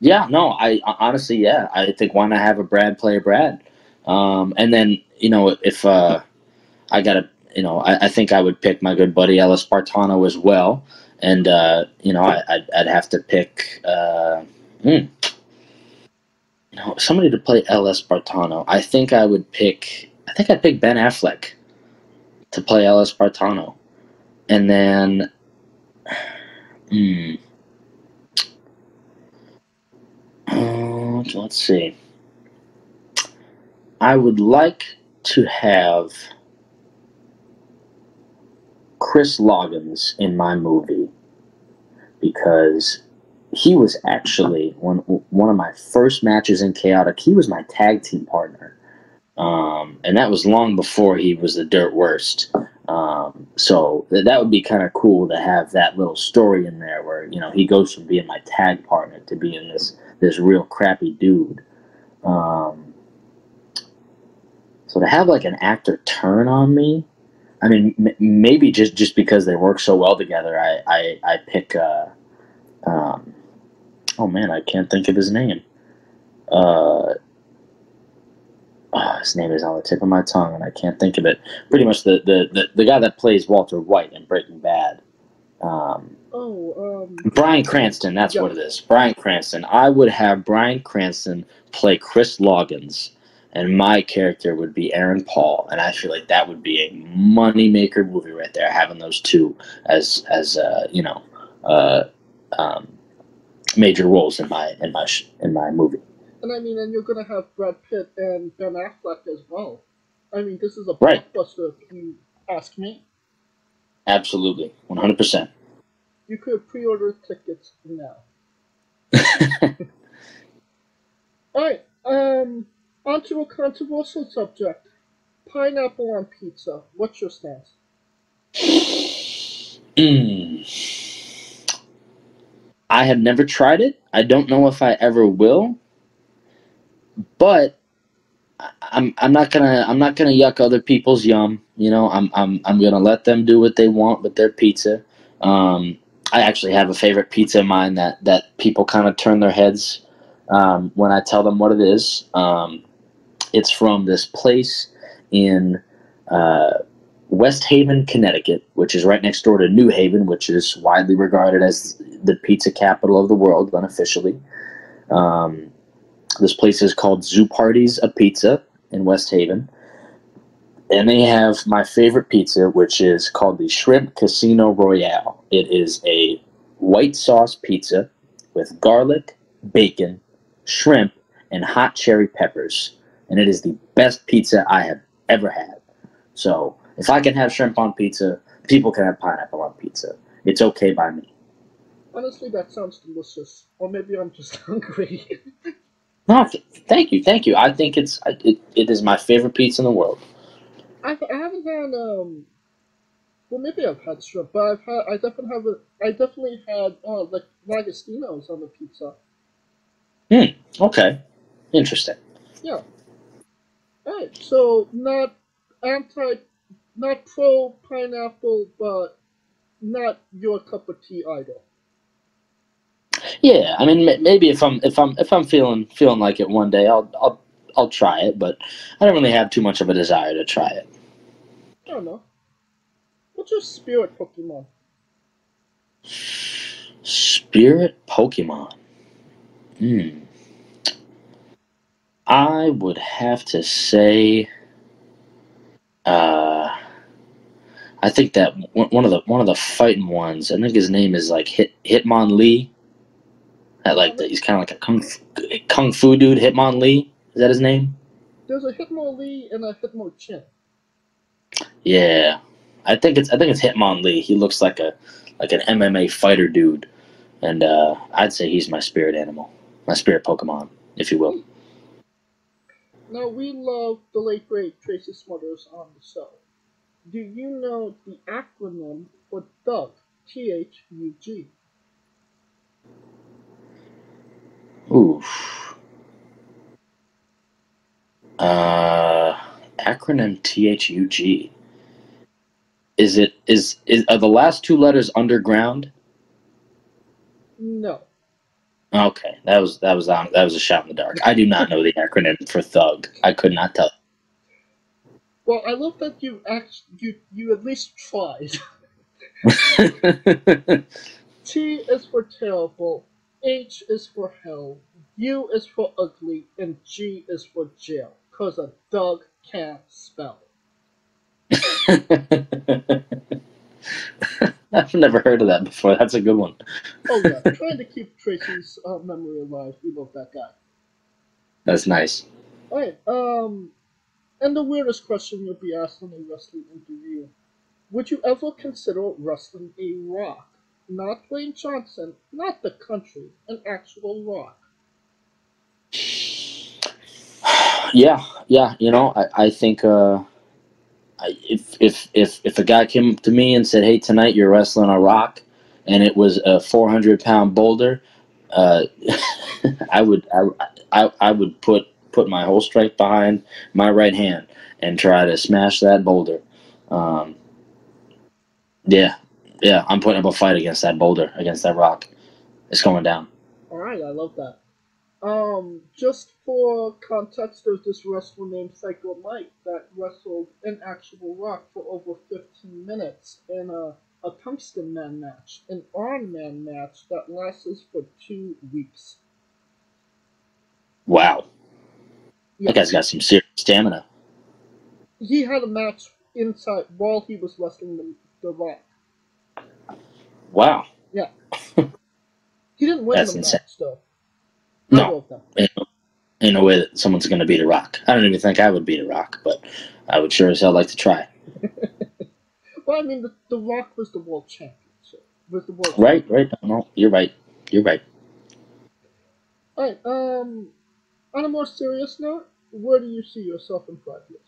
Yeah, no, I honestly, yeah, I think why not have a Brad play a Brad? And then, if I gotta, I think I would pick my good buddy Ellis Spartano as well. And, I'd have to pick, somebody to play Ellis Spartano. I think I'd pick Ben Affleck to play Ellis Spartano. And then, let's see. I would like to have Chris Loggins in my movie because he was actually one of my first matches in Chaotic. He was my tag team partner, and that was long before he was the Dirt Worst. So that would be kind of cool to have that little story in there where he goes from being my tag partner to being this real crappy dude. So to have like an actor turn on me, I mean, maybe just because they work so well together, I pick. Oh man, I can't think of his name. His name is on the tip of my tongue, and I can't think of it. Pretty much the guy that plays Walter White in Breaking Bad. Bryan Cranston, that's what it is. Bryan Cranston. I would have Bryan Cranston play Chris Loggins and my character would be Aaron Paul, and I feel like that would be a money-maker movie right there, having those two as major roles in my movie. And I mean, and you're gonna have Brad Pitt and Ben Affleck as well. I mean, this is a Right. blockbuster, if you ask me. Absolutely, 100%. You could pre-order tickets now. Alright, onto a controversial subject. Pineapple on pizza. What's your stance? I have never tried it. I don't know if I ever will. But I'm not gonna yuck other people's yum. You know, I'm gonna let them do what they want with their pizza. I actually have a favorite pizza of mine that people kind of turn their heads when I tell them what it is. It's from this place in West Haven, Connecticut, which is right next door to New Haven, which is widely regarded as the pizza capital of the world unofficially. This place is called Zoo Parties a Pizza in West Haven. And they have my favorite pizza, which is called the Shrimp Casino Royale. It is a white sauce pizza with garlic, bacon, shrimp, and hot cherry peppers. And it is the best pizza I have ever had. So if I can have shrimp on pizza, people can have pineapple on pizza. It's okay by me. Honestly, that sounds delicious. Or maybe I'm just hungry. No, thank you. I think it is my favorite pizza in the world. I haven't had well, maybe I've had shrimp, but I definitely had like Lagostino's on the pizza. Okay. Interesting. Yeah. Alright, so not pro pineapple, but not your cup of tea either. Yeah, I mean, maybe if I'm feeling like it one day, I'll try it, but I don't really have too much of a desire to try it. I don't know. What's your spirit Pokemon? Spirit Pokemon. I would have to say, I think that one of the fighting ones. I think his name is like Hitmonlee. I like that. He's kind of like a kung fu dude. Hitmonlee. Is that his name? There's a Hitmonlee and a Hitmonchan. Yeah, I think it's Hitmonlee. He looks like an MMA fighter dude, and I'd say he's my spirit animal, my spirit Pokemon, if you will. Now, we love the late great Tracy Smothers on the show. Do you know the acronym for Thug? THUG. Oof. Acronym THUG. Are the last two letters underground? No. Okay, that was a shot in the dark. I do not know the acronym for Thug. I could not tell. Well, I love that you at least tried. T is for terrible, H is for hell, U is for ugly, and G is for jail. 'Cause a thug can't spell. I've never heard of that before. That's a good one. Oh yeah, trying to keep Tracy's memory alive. We love that guy. That's nice. Alright, and the weirdest question you'll be asked in a wrestling interview. Would you ever consider wrestling a rock? Not Dwayne Johnson, not the country, an actual rock. Yeah. You know, I think if a guy came up to me and said, "Hey, tonight you're wrestling a rock," and it was a 400-pound boulder, I would put my whole strength behind my right hand and try to smash that boulder. Yeah, I'm putting up a fight against that boulder, against that rock. It's going down. Alright, I love that. Just for context, there's this wrestler named Psycho Mike that wrestled an actual rock for over 15 minutes in a Tungsten Man match, an Iron Man match that lasted for 2 weeks. Wow. Yeah. That guy's got some serious stamina. He had a match inside while he was wrestling the Rock. Wow. Yeah. He didn't win That's the insane. match, though. No. Ain't no way that someone's going to beat a Rock. I don't even think I would beat a Rock, but I would sure as hell like to try. Well, I mean, the Rock was the world champion. So, Right. No, you're right. Alright, on a more serious note, where do you see yourself in 5 years?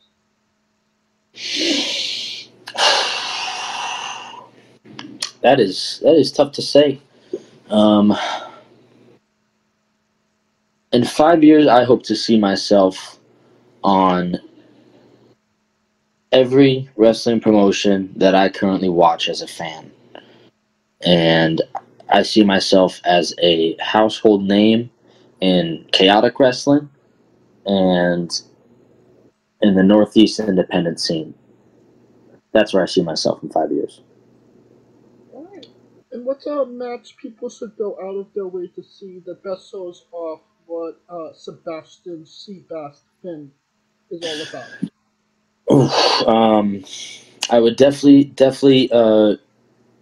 That is tough to say. In 5 years, I hope to see myself on every wrestling promotion that I currently watch as a fan. And I see myself as a household name in chaotic wrestling and in the Northeast independent scene. That's where I see myself in 5 years. Alright. And what's a match people should go out of their way to see that best shows off what Sebastian Seabass Finn is all about? I would definitely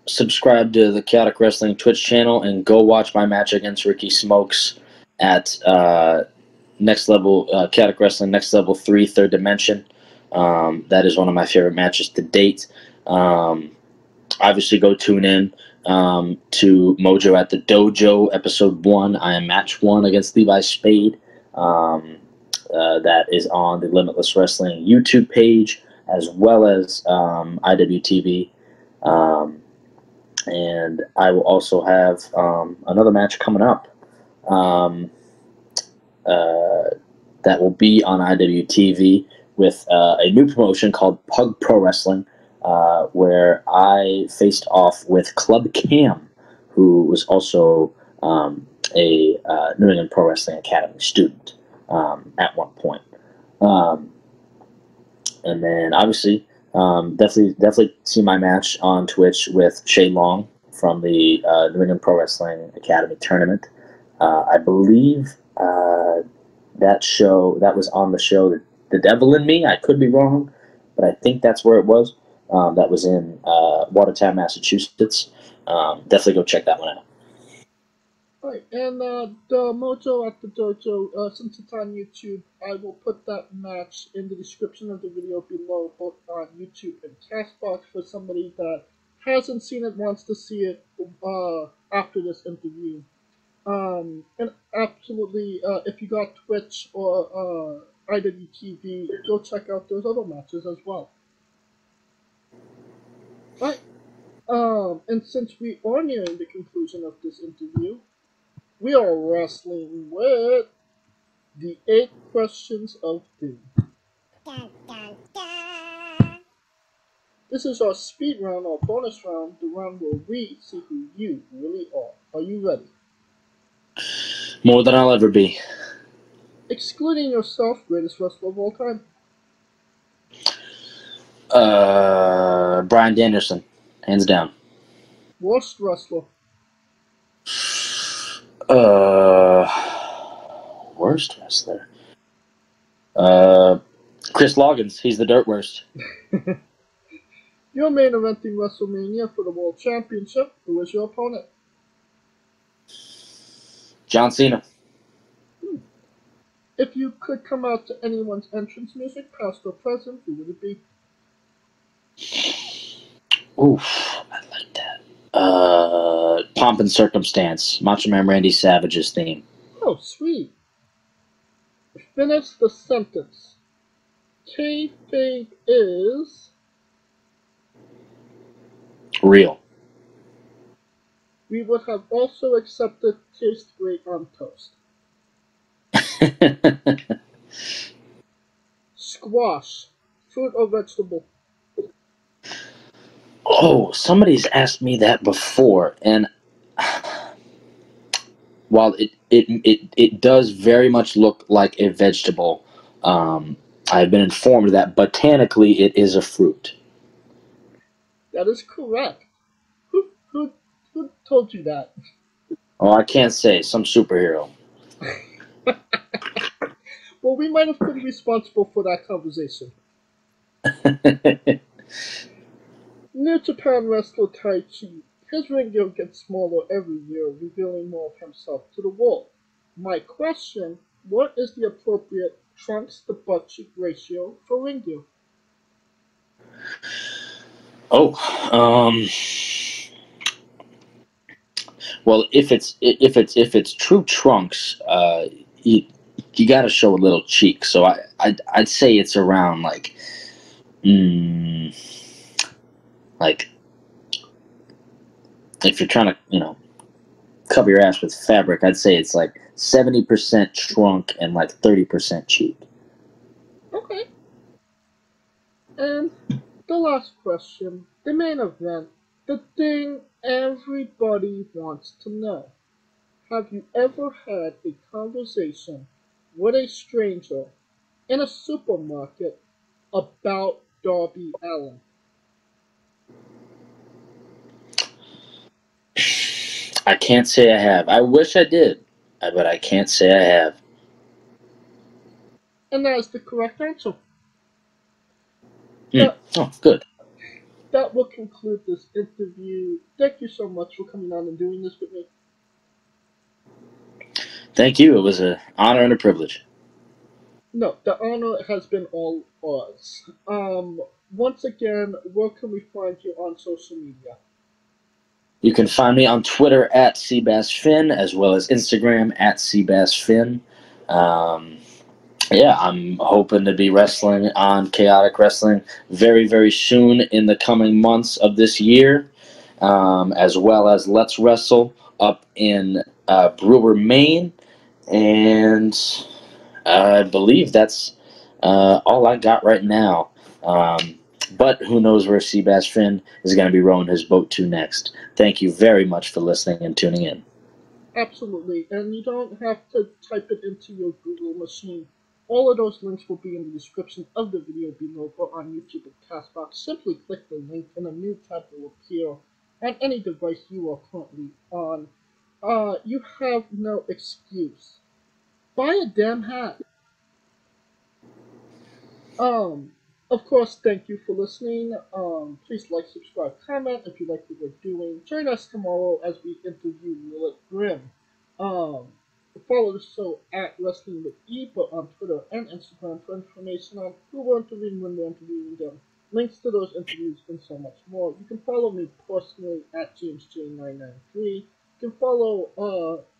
subscribe to the Chaotic Wrestling Twitch channel and go watch my match against Ricky Smokes at Next Level Chaotic Wrestling Next Level 3 Third Dimension. That is one of my favorite matches to date. Obviously, go tune in to Mojo at the Dojo, Episode 1. I am Match 1 against Levi Spade. That is on the Limitless Wrestling YouTube page, as well as IWTV. And I will also have another match coming up that will be on IWTV with a new promotion called Pug Pro Wrestling, where I faced off with Club Cam, who was also a New England Pro Wrestling Academy student at one point. And then obviously, definitely see my match on Twitch with Shay Long from the New England Pro Wrestling Academy tournament. I believe that was on the show, The Devil in Me. I could be wrong, but I think that's where it was. That was in Watertown, Massachusetts. Definitely go check that one out. Alright, and the Mojo at the Dojo, since it's on YouTube, I will put that match in the description of the video below, both on YouTube and Castbox, for somebody that hasn't seen it, wants to see it after this interview. And absolutely, if you got Twitch or IWTV, go check out those other matches as well. Right. And since we are nearing the conclusion of this interview, we are wrestling with the 8 questions of doom. This is our speed round, our bonus round, the round where we see who you really are. Are you ready? More than I'll ever be. Excluding yourself, greatest wrestler of all time. Bryan Danielson, hands down. Worst wrestler. Worst wrestler. Chris Loggins, he's the dirt worst. You're main eventing WrestleMania for the World Championship. Who is your opponent? John Cena. If you could come out to anyone's entrance music, past or present, who would it be? Oof, I like that. Pomp and Circumstance, Macho Man Randy Savage's theme. Oh, sweet. Finish the sentence. Kayfabe is... Real. We would have also accepted taste great on toast. Squash. Fruit or vegetable? Oh, somebody's asked me that before, and while it does very much look like a vegetable, I've been informed that botanically it is a fruit. That is correct. Who told you that? Oh, I can't say. Some superhero. Well, well, we might have been responsible for that conversation. New Japan wrestler Tai Chi. His ring gear gets smaller every year, revealing more of himself to the world. My question, what is the appropriate trunks to butt cheek ratio for ring gear? Well, if it's true trunks, you got to show a little cheek. So I'd say it's around like if you're trying to cover your ass with fabric, I'd say it's like 70% trunk and like 30% cheek. Okay. And the last question, the main event, the thing everybody wants to know. Have you ever had a conversation with a stranger in a supermarket about Darby Allin? I can't say I have. I wish I did, but I can't say I have. And that is the correct answer. Oh, good. That will conclude this interview. Thank you so much for coming on and doing this with me. Thank you. It was an honor and a privilege. No, the honor has been all ours. Once again, where can we find you on social media? You can find me on Twitter at Seabass Finn, as well as Instagram at Seabass Finn. Yeah, I'm hoping to be wrestling on Chaotic Wrestling very, very soon in the coming months of this year, as well as Let's Wrestle up in Brewer, Maine. And I believe that's all I got right now. But who knows where Seabass Finn is going to be rowing his boat to next. Thank you very much for listening and tuning in. Absolutely. And you don't have to type it into your Google machine. All of those links will be in the description of the video below or on YouTube and Castbox. Simply click the link and a new tab will appear on any device you are currently on. You have no excuse. Buy a damn hat. Of course, thank you for listening. Please like, subscribe, comment if you like what we're doing. Join us tomorrow as we interview Lilith Grimm. Follow the show at Wrestling with Eva on Twitter and Instagram for information on who we're interviewing, when we're interviewing them, links to those interviews, and so much more. You can follow me personally at JamesJ993. You can follow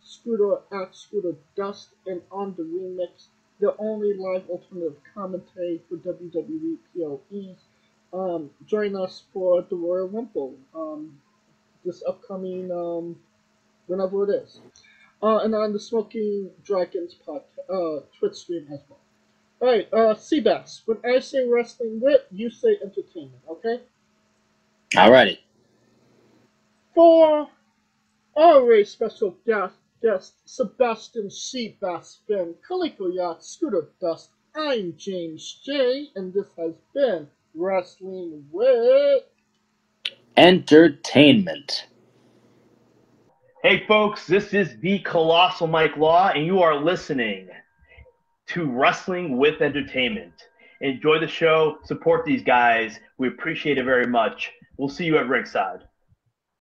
Scooter at Scooter Dust and On The Remix, the only live alternative commentary for WWE PLEs. Join us for the Royal Rumble this upcoming, whenever it is. And on the Smoking Dragons Twitch stream as well. Alright, Seabass, when I say wrestling wit, you say entertainment, okay? Alrighty. For our very special guest, Sebastian Seabass Finn, Kaliko Yacht, Scooter Dust, I'm James J, and this has been Wrestling with Entertainment. Hey folks, this is the Colossal Mike Law, and you are listening to Wrestling with Entertainment. Enjoy the show, support these guys. We appreciate it very much. We'll see you at ringside.